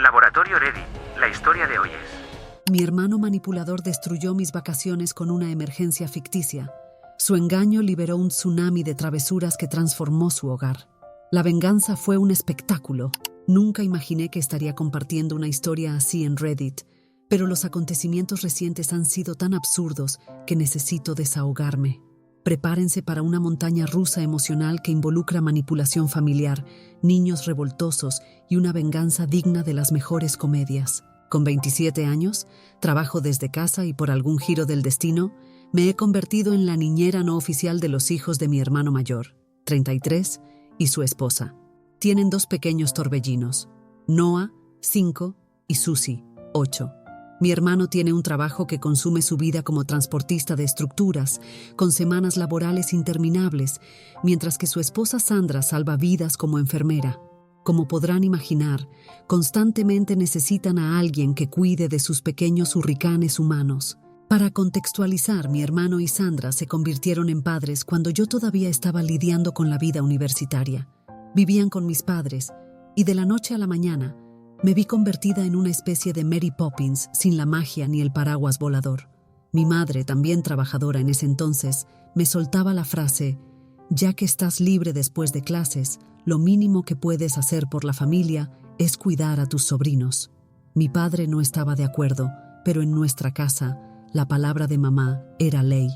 Laboratorio Ready. La historia de hoy es... Mi hermano manipulador destruyó mis vacaciones con una emergencia ficticia. Su engaño liberó un tsunami de travesuras que transformó su hogar. La venganza fue un espectáculo. Nunca imaginé que estaría compartiendo una historia así en Reddit, pero los acontecimientos recientes han sido tan absurdos que necesito desahogarme. Prepárense para una montaña rusa emocional que involucra manipulación familiar, niños revoltosos y una venganza digna de las mejores comedias. Con 27 años, trabajo desde casa y por algún giro del destino, me he convertido en la niñera no oficial de los hijos de mi hermano mayor, 33, y su esposa. Tienen 2 pequeños torbellinos, Noah, 5, y Susie, 8. Mi hermano tiene un trabajo que consume su vida como transportista de estructuras, con semanas laborales interminables, mientras que su esposa Sandra salva vidas como enfermera. Como podrán imaginar, constantemente necesitan a alguien que cuide de sus pequeños hurricanes humanos. Para contextualizar, mi hermano y Sandra se convirtieron en padres cuando yo todavía estaba lidiando con la vida universitaria. Vivían con mis padres, y de la noche a la mañana, me vi convertida en una especie de Mary Poppins sin la magia ni el paraguas volador. Mi madre, también trabajadora en ese entonces, me soltaba la frase: ya que estás libre después de clases, lo mínimo que puedes hacer por la familia es cuidar a tus sobrinos. Mi padre no estaba de acuerdo, pero en nuestra casa, la palabra de mamá era ley.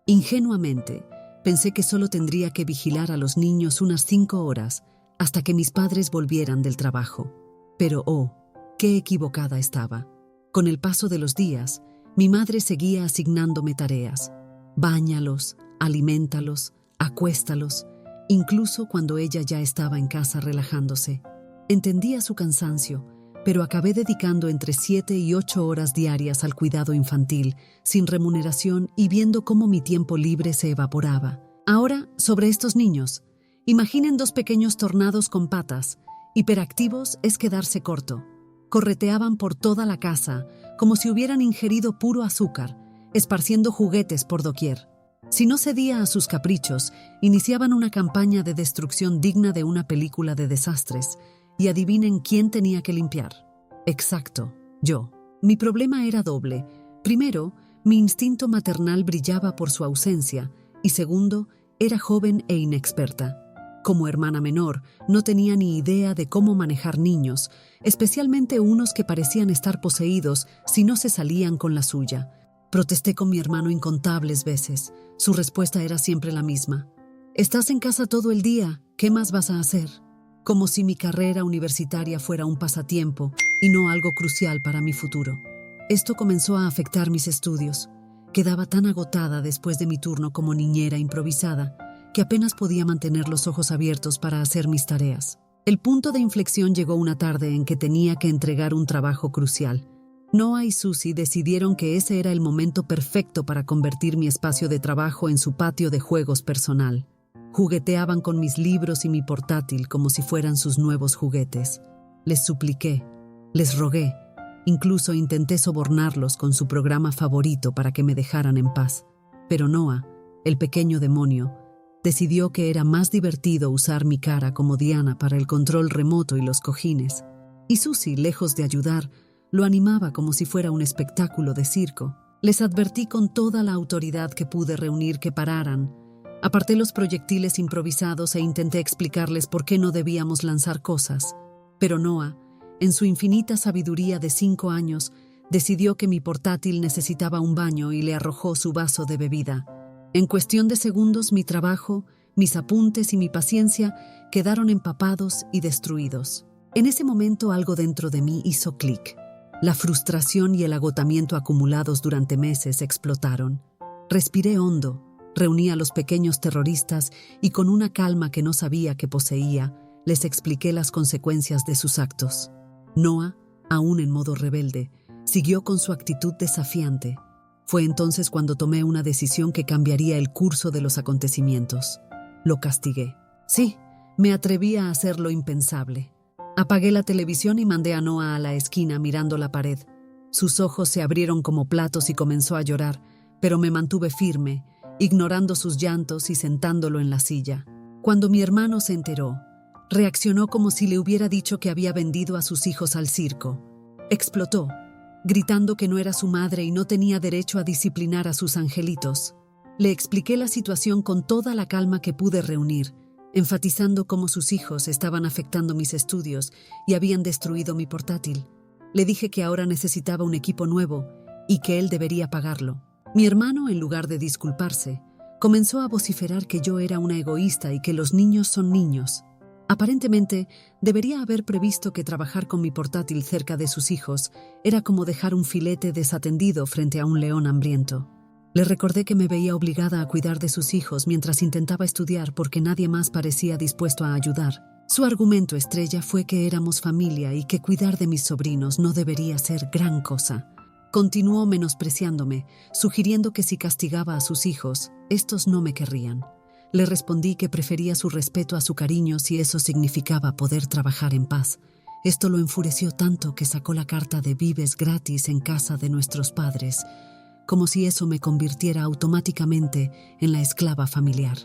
Ingenuamente, pensé que solo tendría que vigilar a los niños unas 5 horas hasta que mis padres volvieran del trabajo. Pero qué equivocada estaba. Con el paso de los días, mi madre seguía asignándome tareas. Báñalos, aliméntalos, acuéstalos, incluso cuando ella ya estaba en casa relajándose. Entendía su cansancio, pero acabé dedicando entre 7 y 8 horas diarias al cuidado infantil, sin remuneración y viendo cómo mi tiempo libre se evaporaba. Ahora, sobre estos niños, imaginen 2 pequeños tornados con patas. Hiperactivos es quedarse corto. Correteaban por toda la casa, como si hubieran ingerido puro azúcar, esparciendo juguetes por doquier. Si no cedía a sus caprichos, iniciaban una campaña de destrucción digna de una película de desastres, y adivinen quién tenía que limpiar. Exacto, yo. Mi problema era doble. Primero, mi instinto maternal brillaba por su ausencia, y segundo, era joven e inexperta. Como hermana menor, no tenía ni idea de cómo manejar niños, especialmente unos que parecían estar poseídos si no se salían con la suya. Protesté con mi hermano incontables veces. Su respuesta era siempre la misma: «Estás en casa todo el día, ¿qué más vas a hacer?». Como si mi carrera universitaria fuera un pasatiempo y no algo crucial para mi futuro. Esto comenzó a afectar mis estudios. Quedaba tan agotada después de mi turno como niñera improvisada que apenas podía mantener los ojos abiertos para hacer mis tareas. El punto de inflexión llegó una tarde en que tenía que entregar un trabajo crucial. Noah y Susie decidieron que ese era el momento perfecto para convertir mi espacio de trabajo en su patio de juegos personal. Jugueteaban con mis libros y mi portátil como si fueran sus nuevos juguetes. Les supliqué, les rogué, incluso intenté sobornarlos con su programa favorito para que me dejaran en paz. Pero Noah, el pequeño demonio, decidió que era más divertido usar mi cara como diana para el control remoto y los cojines. Y Susie, lejos de ayudar, lo animaba como si fuera un espectáculo de circo. Les advertí con toda la autoridad que pude reunir que pararan. Aparté los proyectiles improvisados e intenté explicarles por qué no debíamos lanzar cosas. Pero Noah, en su infinita sabiduría de 5 años, decidió que mi portátil necesitaba un baño y le arrojó su vaso de bebida. En cuestión de segundos, mi trabajo, mis apuntes y mi paciencia quedaron empapados y destruidos. En ese momento algo dentro de mí hizo clic. La frustración y el agotamiento acumulados durante meses explotaron. Respiré hondo, reuní a los pequeños terroristas y con una calma que no sabía que poseía, les expliqué las consecuencias de sus actos. Noah, aún en modo rebelde, siguió con su actitud desafiante. Fue entonces cuando tomé una decisión que cambiaría el curso de los acontecimientos. Lo castigué. Sí, me atreví a hacer lo impensable. Apagué la televisión y mandé a Noah a la esquina mirando la pared. Sus ojos se abrieron como platos y comenzó a llorar, pero me mantuve firme, ignorando sus llantos y sentándolo en la silla. Cuando mi hermano se enteró, Reaccionó como si le hubiera dicho que había vendido a sus hijos al circo. Explotó, gritando que no era su madre y no tenía derecho a disciplinar a sus angelitos. Le expliqué la situación con toda la calma que pude reunir, enfatizando cómo sus hijos estaban afectando mis estudios y habían destruido mi portátil. Le dije que ahora necesitaba un equipo nuevo y que él debería pagarlo. Mi hermano, en lugar de disculparse, comenzó a vociferar que yo era una egoísta y que los niños son niños. Aparentemente, debería haber previsto que trabajar con mi portátil cerca de sus hijos era como dejar un filete desatendido frente a un león hambriento. Le recordé que me veía obligada a cuidar de sus hijos mientras intentaba estudiar porque nadie más parecía dispuesto a ayudar. Su argumento estrella fue que éramos familia y que cuidar de mis sobrinos no debería ser gran cosa. Continuó menospreciándome, sugiriendo que si castigaba a sus hijos, estos no me querrían. Le respondí que prefería su respeto a su cariño si eso significaba poder trabajar en paz. Esto lo enfureció tanto que sacó la carta de vives gratis en casa de nuestros padres, como si eso me convirtiera automáticamente en la esclava familiar.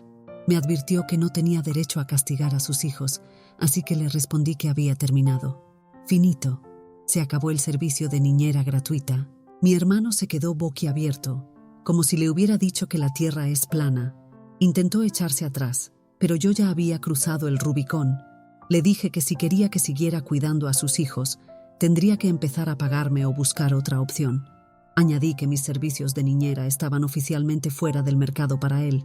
Me advirtió que no tenía derecho a castigar a sus hijos, así que le respondí que había terminado. Finito. Se acabó el servicio de niñera gratuita. Mi hermano se quedó boquiabierto, como si le hubiera dicho que la tierra es plana. Intentó echarse atrás, pero yo ya había cruzado el Rubicón. Le dije que si quería que siguiera cuidando a sus hijos, tendría que empezar a pagarme o buscar otra opción. Añadí que mis servicios de niñera estaban oficialmente fuera del mercado para él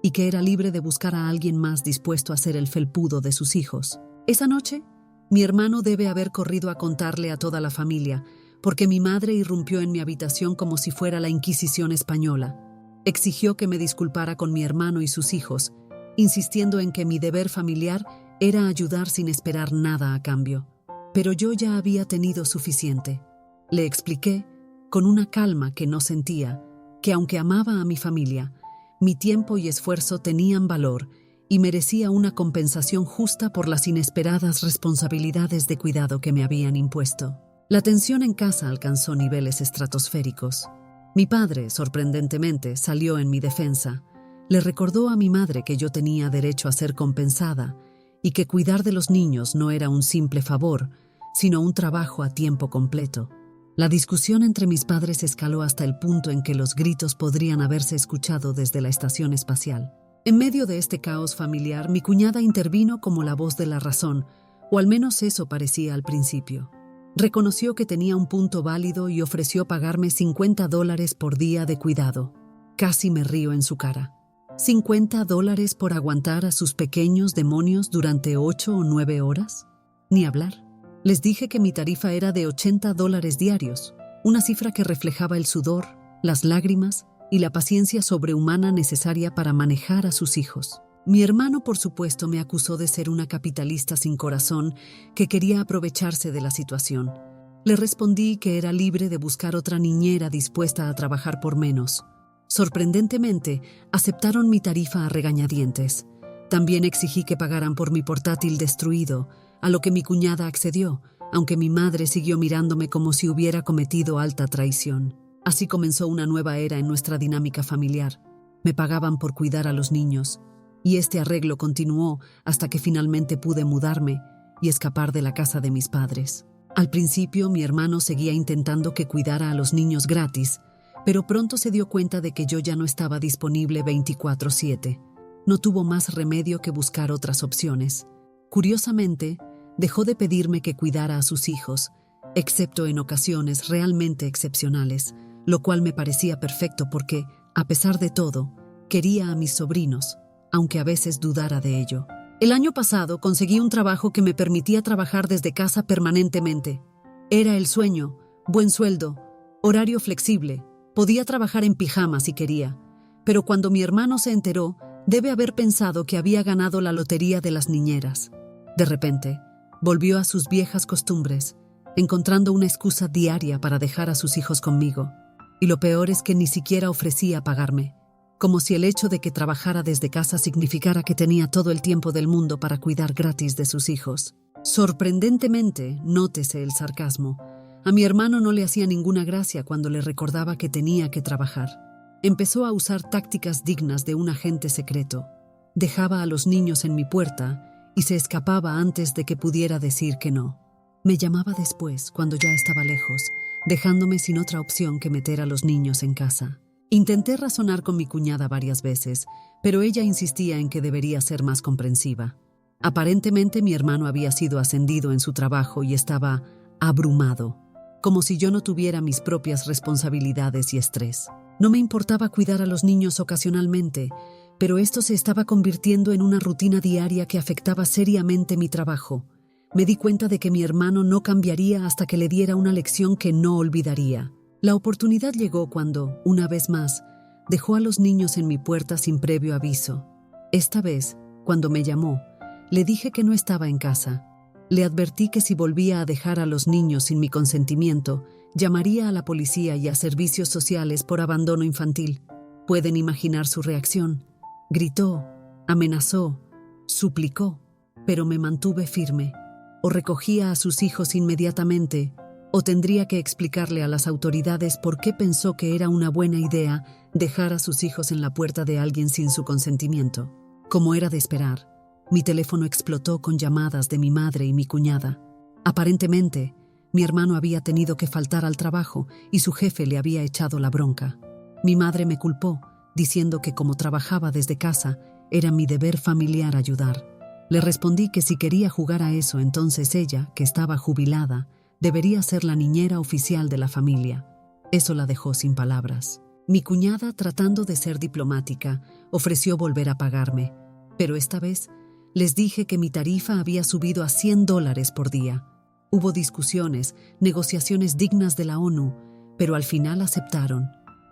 y que era libre de buscar a alguien más dispuesto a ser el felpudo de sus hijos. Esa noche, mi hermano debe haber corrido a contarle a toda la familia, porque mi madre irrumpió en mi habitación como si fuera la Inquisición española. Exigió que me disculpara con mi hermano y sus hijos, insistiendo en que mi deber familiar era ayudar sin esperar nada a cambio. Pero yo ya había tenido suficiente. Le expliqué, con una calma que no sentía, que aunque amaba a mi familia, mi tiempo y esfuerzo tenían valor y merecía una compensación justa por las inesperadas responsabilidades de cuidado que me habían impuesto. La tensión en casa alcanzó niveles estratosféricos. Mi padre, sorprendentemente, salió en mi defensa. Le recordó a mi madre que yo tenía derecho a ser compensada y que cuidar de los niños no era un simple favor, sino un trabajo a tiempo completo. La discusión entre mis padres escaló hasta el punto en que los gritos podrían haberse escuchado desde la estación espacial. En medio de este caos familiar, mi cuñada intervino como la voz de la razón, o al menos eso parecía al principio. Reconoció que tenía un punto válido y ofreció pagarme $50 por día de cuidado. Casi me río en su cara. ¿$50 por aguantar a sus pequeños demonios durante 8 o 9 horas? Ni hablar. Les dije que mi tarifa era de $80 diarios, una cifra que reflejaba el sudor, las lágrimas y la paciencia sobrehumana necesaria para manejar a sus hijos. Mi hermano, por supuesto, me acusó de ser una capitalista sin corazón que quería aprovecharse de la situación. Le respondí que era libre de buscar otra niñera dispuesta a trabajar por menos. Sorprendentemente, aceptaron mi tarifa a regañadientes. También exigí que pagaran por mi portátil destruido, a lo que mi cuñada accedió, aunque mi madre siguió mirándome como si hubiera cometido alta traición. Así comenzó una nueva era en nuestra dinámica familiar. Me pagaban por cuidar a los niños, y este arreglo continuó hasta que finalmente pude mudarme y escapar de la casa de mis padres. Al principio, mi hermano seguía intentando que cuidara a los niños gratis, pero pronto se dio cuenta de que yo ya no estaba disponible 24/7. No tuvo más remedio que buscar otras opciones. Curiosamente, dejó de pedirme que cuidara a sus hijos, excepto en ocasiones realmente excepcionales, lo cual me parecía perfecto porque, a pesar de todo, quería a mis sobrinos, aunque a veces dudara de ello. El año pasado conseguí un trabajo que me permitía trabajar desde casa permanentemente. Era el sueño, buen sueldo, horario flexible, podía trabajar en pijama si quería, pero cuando mi hermano se enteró, debe haber pensado que había ganado la lotería de las niñeras. De repente, volvió a sus viejas costumbres, encontrando una excusa diaria para dejar a sus hijos conmigo. Y lo peor es que ni siquiera ofrecía pagarme, como si el hecho de que trabajara desde casa significara que tenía todo el tiempo del mundo para cuidar gratis de sus hijos. Sorprendentemente, nótese el sarcasmo, a mi hermano no le hacía ninguna gracia cuando le recordaba que tenía que trabajar. Empezó a usar tácticas dignas de un agente secreto. Dejaba a los niños en mi puerta y se escapaba antes de que pudiera decir que no. Me llamaba después, cuando ya estaba lejos, dejándome sin otra opción que meter a los niños en casa. Intenté razonar con mi cuñada varias veces, pero ella insistía en que debería ser más comprensiva. Aparentemente mi hermano había sido ascendido en su trabajo y estaba abrumado, como si yo no tuviera mis propias responsabilidades y estrés. No me importaba cuidar a los niños ocasionalmente, pero esto se estaba convirtiendo en una rutina diaria que afectaba seriamente mi trabajo. Me di cuenta de que mi hermano no cambiaría hasta que le diera una lección que no olvidaría. La oportunidad llegó cuando, una vez más, dejó a los niños en mi puerta sin previo aviso. Esta vez, cuando me llamó, le dije que no estaba en casa. Le advertí que si volvía a dejar a los niños sin mi consentimiento, llamaría a la policía y a servicios sociales por abandono infantil. Pueden imaginar su reacción. Gritó, amenazó, suplicó, pero me mantuve firme. O recogía a sus hijos inmediatamente, o tendría que explicarle a las autoridades por qué pensó que era una buena idea dejar a sus hijos en la puerta de alguien sin su consentimiento. Como era de esperar, mi teléfono explotó con llamadas de mi madre y mi cuñada. Aparentemente, mi hermano había tenido que faltar al trabajo y su jefe le había echado la bronca. Mi madre me culpó, diciendo que como trabajaba desde casa, era mi deber familiar ayudar. Le respondí que si quería jugar a eso, entonces ella, que estaba jubilada, debería ser la niñera oficial de la familia. Eso la dejó sin palabras. Mi cuñada, tratando de ser diplomática, ofreció volver a pagarme, pero esta vez les dije que mi tarifa había subido a $100 por día. Hubo discusiones, negociaciones dignas de la ONU, pero al final aceptaron.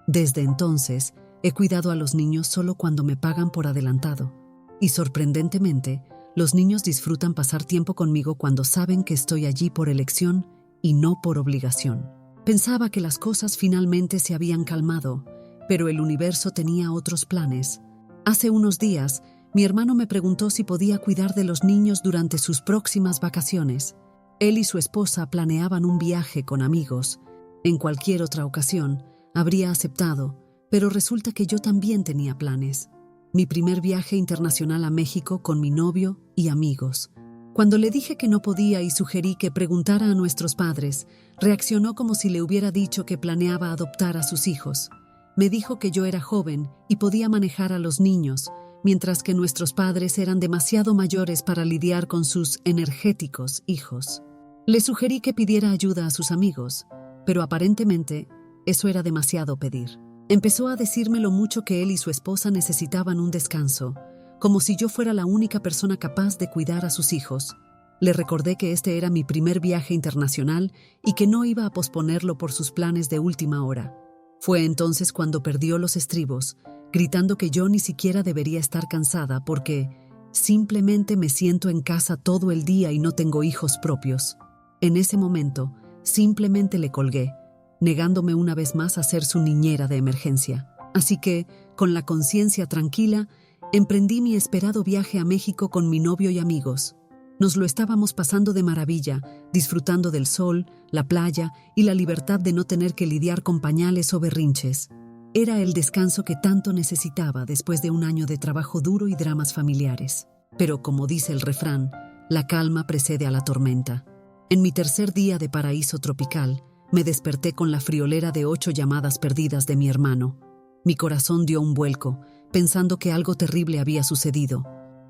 Desde entonces, he cuidado a los niños solo cuando me pagan por adelantado. Y sorprendentemente, los niños disfrutan pasar tiempo conmigo cuando saben que estoy allí por elección y no por obligación. Pensaba que las cosas finalmente se habían calmado, pero el universo tenía otros planes. Hace unos días, mi hermano me preguntó si podía cuidar de los niños durante sus próximas vacaciones. Él y su esposa planeaban un viaje con amigos. En cualquier otra ocasión, habría aceptado, pero resulta que yo también tenía planes. Mi primer viaje internacional a México con mi novio y amigos. Cuando le dije que no podía y sugerí que preguntara a nuestros padres, reaccionó como si le hubiera dicho que planeaba adoptar a sus hijos. Me dijo que yo era joven y podía manejar a los niños, mientras que nuestros padres eran demasiado mayores para lidiar con sus energéticos hijos. Le sugerí que pidiera ayuda a sus amigos, pero aparentemente eso era demasiado pedir. Empezó a decirme lo mucho que él y su esposa necesitaban un descanso, como si yo fuera la única persona capaz de cuidar a sus hijos. Le recordé que este era mi primer viaje internacional y que no iba a posponerlo por sus planes de última hora. Fue entonces cuando perdió los estribos, gritando que yo ni siquiera debería estar cansada porque simplemente me siento en casa todo el día y no tengo hijos propios. En ese momento, simplemente le colgué, negándome una vez más a ser su niñera de emergencia. Así que, con la conciencia tranquila, emprendí mi esperado viaje a México con mi novio y amigos. Nos lo estábamos pasando de maravilla, disfrutando del sol, la playa y la libertad de no tener que lidiar con pañales o berrinches. Era el descanso que tanto necesitaba después de un año de trabajo duro y dramas familiares. Pero, como dice el refrán, la calma precede a la tormenta. En mi tercer día de paraíso tropical, me desperté con la friolera de 8 llamadas perdidas de mi hermano. Mi corazón dio un vuelco, pensando que algo terrible había sucedido.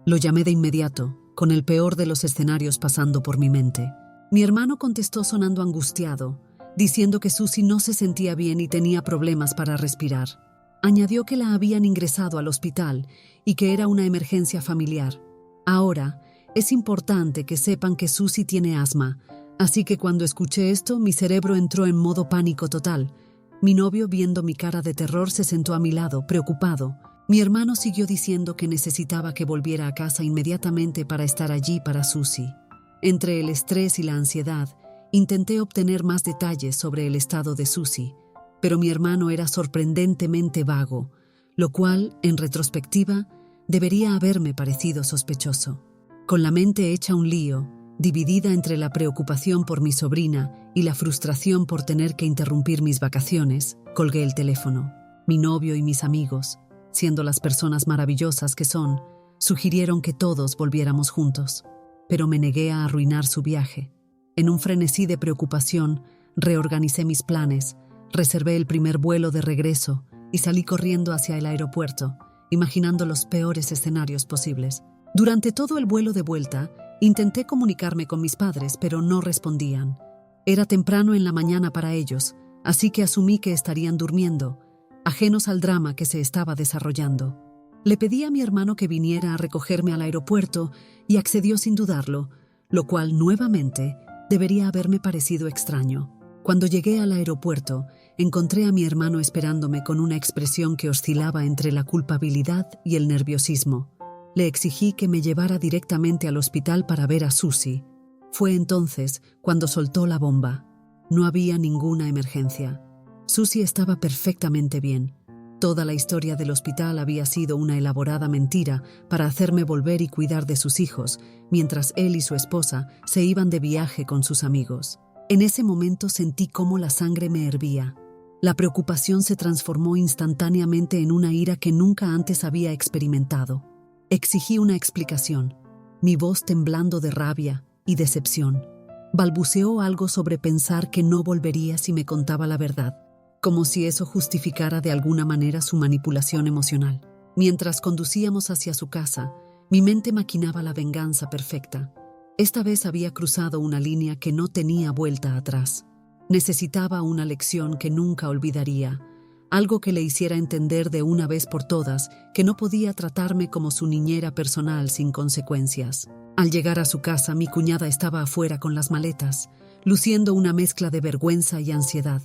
Lo llamé de inmediato, con el peor de los escenarios pasando por mi mente. Mi hermano contestó sonando angustiado, diciendo que Susie no se sentía bien y tenía problemas para respirar. Añadió que la habían ingresado al hospital y que era una emergencia familiar. Ahora, es importante que sepan que Susie tiene asma, así que cuando escuché esto, mi cerebro entró en modo pánico total. Mi novio, viendo mi cara de terror, se sentó a mi lado, preocupado. Mi hermano siguió diciendo que necesitaba que volviera a casa inmediatamente para estar allí para Susie. Entre el estrés y la ansiedad, intenté obtener más detalles sobre el estado de Susie, pero mi hermano era sorprendentemente vago, lo cual, en retrospectiva, debería haberme parecido sospechoso. Con la mente hecha un lío, dividida entre la preocupación por mi sobrina y la frustración por tener que interrumpir mis vacaciones, colgué el teléfono. Mi novio y mis amigos, siendo las personas maravillosas que son, Sugirieron que todos volviéramos juntos, pero me negué a arruinar su viaje. En un frenesí de preocupación, reorganicé mis planes, reservé el primer vuelo de regreso y salí corriendo hacia el aeropuerto, imaginando los peores escenarios posibles. Durante todo el vuelo de vuelta, intenté comunicarme con mis padres, pero no respondían. Era temprano en la mañana para ellos, así que asumí que estarían durmiendo, ajenos al drama que se estaba desarrollando. Le pedí a mi hermano que viniera a recogerme al aeropuerto y accedió sin dudarlo, lo cual, nuevamente, debería haberme parecido extraño. Cuando llegué al aeropuerto, encontré a mi hermano esperándome con una expresión que oscilaba entre la culpabilidad y el nerviosismo. Le exigí que me llevara directamente al hospital para ver a Susie. Fue entonces cuando soltó la bomba. No había ninguna emergencia. Susie estaba perfectamente bien. Toda la historia del hospital había sido una elaborada mentira para hacerme volver y cuidar de sus hijos, mientras él y su esposa se iban de viaje con sus amigos. En ese momento sentí cómo la sangre me hervía. La preocupación se transformó instantáneamente en una ira que nunca antes había experimentado. Exigí una explicación, mi voz temblando de rabia y decepción. Balbuceó algo sobre pensar que no volvería si me contaba la verdad, como si eso justificara de alguna manera su manipulación emocional. Mientras conducíamos hacia su casa, mi mente maquinaba la venganza perfecta. Esta vez había cruzado una línea que no tenía vuelta atrás. Necesitaba una lección que nunca olvidaría, algo que le hiciera entender de una vez por todas que no podía tratarme como su niñera personal sin consecuencias. Al llegar a su casa, mi cuñada estaba afuera con las maletas, luciendo una mezcla de vergüenza y ansiedad.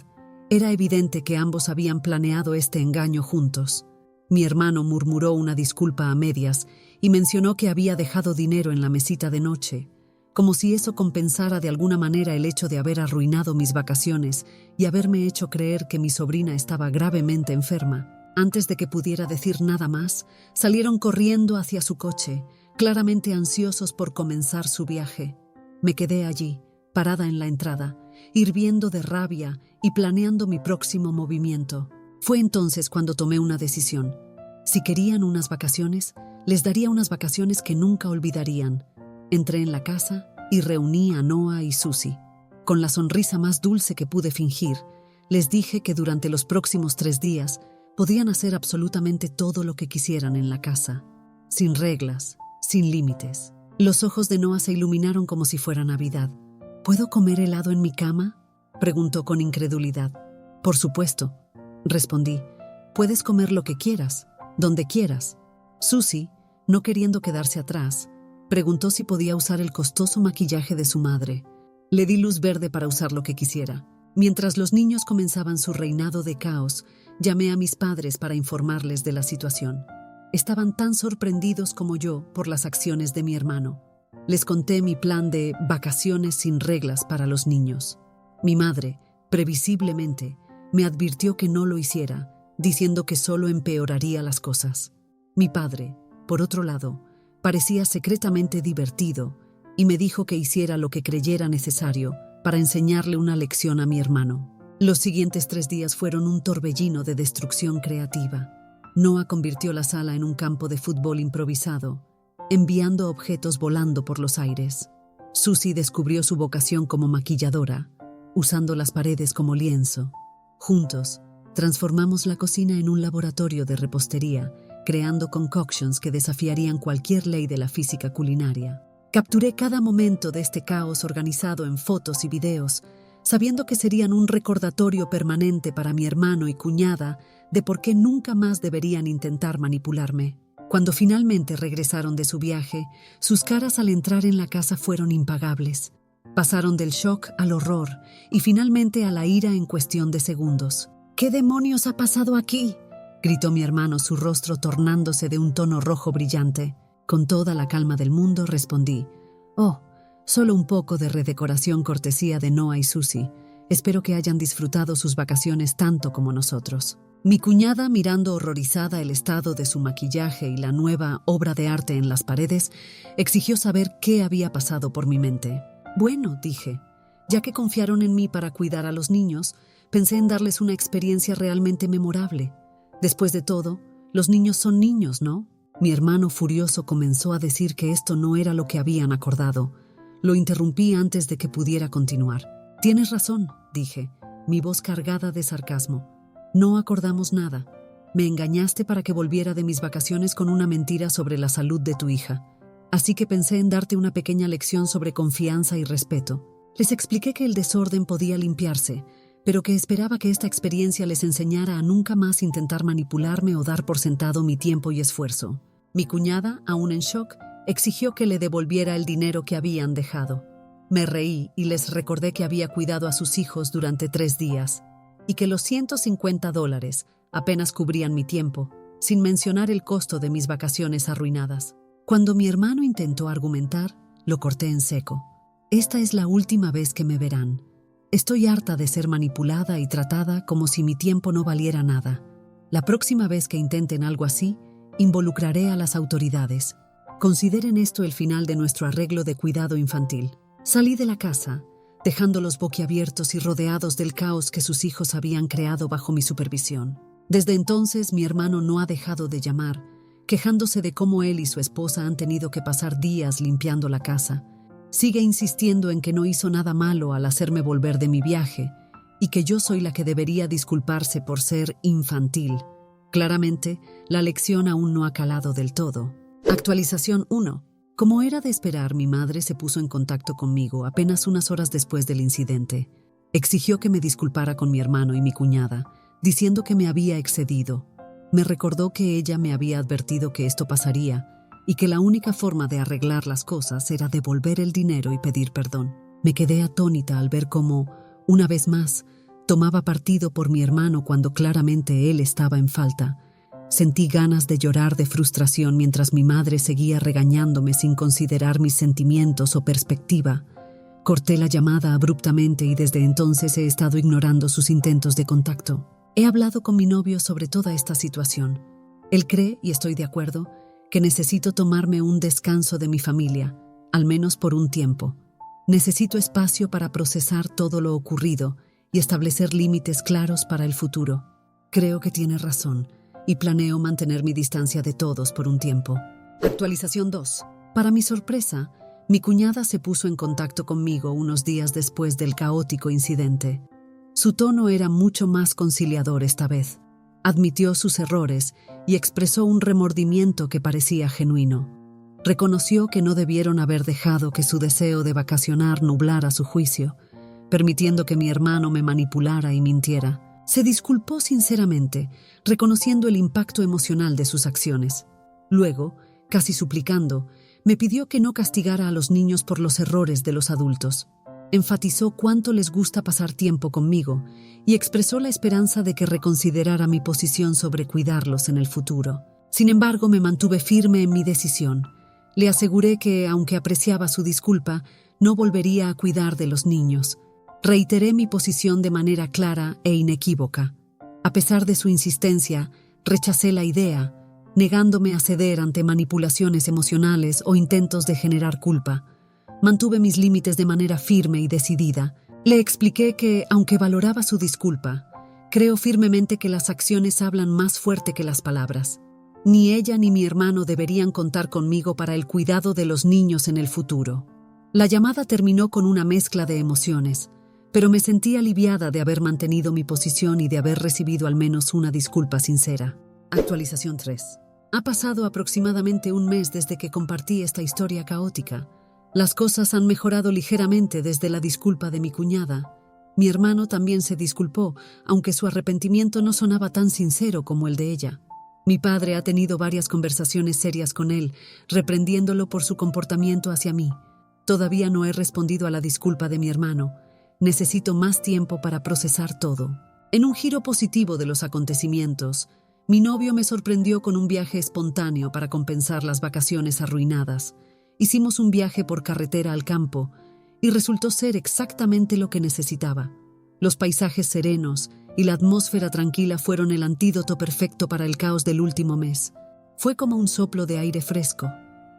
Era evidente que ambos habían planeado este engaño juntos. Mi hermano murmuró una disculpa a medias y mencionó que había dejado dinero en la mesita de noche, como si eso compensara de alguna manera el hecho de haber arruinado mis vacaciones y haberme hecho creer que mi sobrina estaba gravemente enferma. Antes de que pudiera decir nada más, salieron corriendo hacia su coche, claramente ansiosos por comenzar su viaje. Me quedé allí, parada en la entrada, hirviendo de rabia y planeando mi próximo movimiento. Fue entonces cuando tomé una decisión. Si querían unas vacaciones, les daría unas vacaciones que nunca olvidarían. Entré en la casa y reuní a Noah y Susie. Con la sonrisa más dulce que pude fingir, les dije que durante los próximos 3 días podían hacer absolutamente todo lo que quisieran en la casa, sin reglas, sin límites. Los ojos de Noah se iluminaron como si fuera Navidad. ¿Puedo comer helado en mi cama?, preguntó con incredulidad. Por supuesto, respondí. Puedes comer lo que quieras, donde quieras. Susie, no queriendo quedarse atrás, preguntó si podía usar el costoso maquillaje de su madre. Le di luz verde para usar lo que quisiera. Mientras los niños comenzaban su reinado de caos, llamé a mis padres para informarles de la situación. Estaban tan sorprendidos como yo por las acciones de mi hermano. Les conté mi plan de vacaciones sin reglas para los niños. Mi madre, previsiblemente, me advirtió que no lo hiciera, diciendo que solo empeoraría las cosas. Mi padre, por otro lado, parecía secretamente divertido y me dijo que hiciera lo que creyera necesario para enseñarle una lección a mi hermano. Los siguientes 3 días fueron un torbellino de destrucción creativa. Noah convirtió la sala en un campo de fútbol improvisado, enviando objetos volando por los aires. Susie descubrió su vocación como maquilladora, usando las paredes como lienzo. Juntos, transformamos la cocina en un laboratorio de repostería, creando concoctions que desafiarían cualquier ley de la física culinaria. Capturé cada momento de este caos organizado en fotos y videos, sabiendo que serían un recordatorio permanente para mi hermano y cuñada de por qué nunca más deberían intentar manipularme. Cuando finalmente regresaron de su viaje, sus caras al entrar en la casa fueron impagables. Pasaron del shock al horror y finalmente a la ira en cuestión de segundos. ¿Qué demonios ha pasado aquí?, gritó mi hermano, su rostro tornándose de un tono rojo brillante. Con toda la calma del mundo respondí: «Oh, solo un poco de redecoración cortesía de Noah y Susie. Espero que hayan disfrutado sus vacaciones tanto como nosotros». Mi cuñada, mirando horrorizada el estado de su maquillaje y la nueva obra de arte en las paredes, exigió saber qué había pasado por mi mente. «Bueno», dije, «ya que confiaron en mí para cuidar a los niños, pensé en darles una experiencia realmente memorable. Después de todo, los niños son niños, ¿no? Mi hermano furioso comenzó a decir que esto no era lo que habían acordado. Lo interrumpí antes de que pudiera continuar. «Tienes razón», dije, mi voz cargada de sarcasmo. «No acordamos nada. Me engañaste para que volviera de mis vacaciones con una mentira sobre la salud de tu hija. Así que pensé en darte una pequeña lección sobre confianza y respeto». Les expliqué que el desorden podía limpiarse, pero que esperaba que esta experiencia les enseñara a nunca más intentar manipularme o dar por sentado mi tiempo y esfuerzo. Mi cuñada, aún en shock, exigió que le devolviera el dinero que habían dejado. Me reí y les recordé que había cuidado a sus hijos durante 3 días y que los $150 apenas cubrían mi tiempo, sin mencionar el costo de mis vacaciones arruinadas. Cuando mi hermano intentó argumentar, lo corté en seco. «Esta es la última vez que me verán. Estoy harta de ser manipulada y tratada como si mi tiempo no valiera nada. La próxima vez que intenten algo así, involucraré a las autoridades. Consideren esto el final de nuestro arreglo de cuidado infantil». Salí de la casa, dejándolos boquiabiertos y rodeados del caos que sus hijos habían creado bajo mi supervisión. Desde entonces, mi hermano no ha dejado de llamar, quejándose de cómo él y su esposa han tenido que pasar días limpiando la casa. Sigue insistiendo en que no hizo nada malo al hacerme volver de mi viaje y que yo soy la que debería disculparse por ser infantil. Claramente, la lección aún no ha calado del todo. Actualización 1. Como era de esperar, mi madre se puso en contacto conmigo apenas unas horas después del incidente. Exigió que me disculpara con mi hermano y mi cuñada, diciendo que me había excedido. Me recordó que ella me había advertido que esto pasaría y que la única forma de arreglar las cosas era devolver el dinero y pedir perdón. Me quedé atónita al ver cómo, una vez más, tomaba partido por mi hermano cuando claramente él estaba en falta. Sentí ganas de llorar de frustración mientras mi madre seguía regañándome sin considerar mis sentimientos o perspectiva. Corté la llamada abruptamente y desde entonces he estado ignorando sus intentos de contacto. He hablado con mi novio sobre toda esta situación. Él cree, y estoy de acuerdo, que necesito tomarme un descanso de mi familia, al menos por un tiempo. Necesito espacio para procesar todo lo ocurrido y establecer límites claros para el futuro. Creo que tiene razón y planeo mantener mi distancia de todos por un tiempo. Actualización 2. Para mi sorpresa, mi cuñada se puso en contacto conmigo unos días después del caótico incidente. Su tono era mucho más conciliador esta vez. Admitió sus errores y expresó un remordimiento que parecía genuino. Reconoció que no debieron haber dejado que su deseo de vacacionar nublara su juicio, permitiendo que mi hermano me manipulara y mintiera. Se disculpó sinceramente, reconociendo el impacto emocional de sus acciones. Luego, casi suplicando, me pidió que no castigara a los niños por los errores de los adultos. Enfatizó cuánto les gusta pasar tiempo conmigo y expresó la esperanza de que reconsiderara mi posición sobre cuidarlos en el futuro. Sin embargo, me mantuve firme en mi decisión. Le aseguré que, aunque apreciaba su disculpa, no volvería a cuidar de los niños. Reiteré mi posición de manera clara e inequívoca. A pesar de su insistencia, rechacé la idea, negándome a ceder ante manipulaciones emocionales o intentos de generar culpa. Mantuve mis límites de manera firme y decidida. Le expliqué que, aunque valoraba su disculpa, creo firmemente que las acciones hablan más fuerte que las palabras. Ni ella ni mi hermano deberían contar conmigo para el cuidado de los niños en el futuro. La llamada terminó con una mezcla de emociones, pero me sentí aliviada de haber mantenido mi posición y de haber recibido al menos una disculpa sincera. Actualización 3. Ha pasado aproximadamente un mes desde que compartí esta historia caótica. Las cosas han mejorado ligeramente desde la disculpa de mi cuñada. Mi hermano también se disculpó, aunque su arrepentimiento no sonaba tan sincero como el de ella. Mi padre ha tenido varias conversaciones serias con él, reprendiéndolo por su comportamiento hacia mí. Todavía no he respondido a la disculpa de mi hermano. Necesito más tiempo para procesar todo. En un giro positivo de los acontecimientos, mi novio me sorprendió con un viaje espontáneo para compensar las vacaciones arruinadas. Hicimos un viaje por carretera al campo y resultó ser exactamente lo que necesitaba. Los paisajes serenos y la atmósfera tranquila fueron el antídoto perfecto para el caos del último mes. Fue como un soplo de aire fresco,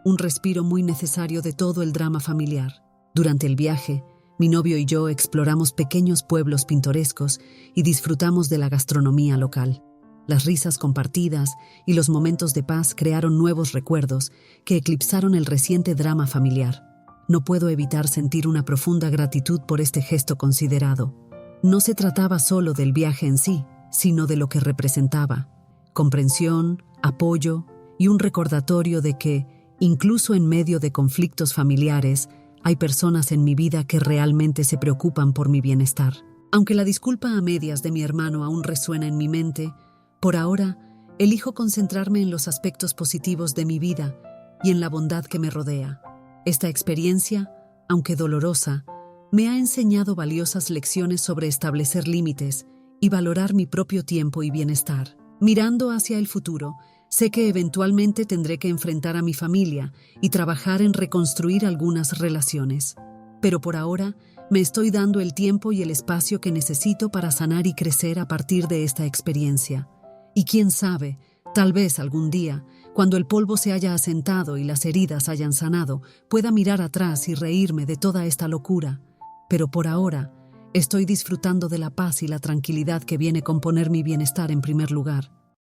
un respiro muy necesario de todo el drama familiar. Durante el viaje, mi novio y yo exploramos pequeños pueblos pintorescos y disfrutamos de la gastronomía local. Las risas compartidas y los momentos de paz crearon nuevos recuerdos que eclipsaron el reciente drama familiar. No puedo evitar sentir una profunda gratitud por este gesto considerado. No se trataba solo del viaje en sí, sino de lo que representaba: comprensión, apoyo y un recordatorio de que, incluso en medio de conflictos familiares, hay personas en mi vida que realmente se preocupan por mi bienestar. Aunque la disculpa a medias de mi hermano aún resuena en mi mente, por ahora elijo concentrarme en los aspectos positivos de mi vida y en la bondad que me rodea. Esta experiencia, aunque dolorosa, me ha enseñado valiosas lecciones sobre establecer límites y valorar mi propio tiempo y bienestar. Mirando hacia el futuro, sé que eventualmente tendré que enfrentar a mi familia y trabajar en reconstruir algunas relaciones. Pero por ahora, me estoy dando el tiempo y el espacio que necesito para sanar y crecer a partir de esta experiencia. Y quién sabe, tal vez algún día, cuando el polvo se haya asentado y las heridas hayan sanado, pueda mirar atrás y reírme de toda esta locura. Pero por ahora, estoy disfrutando de la paz y la tranquilidad que viene con poner mi bienestar en primer lugar.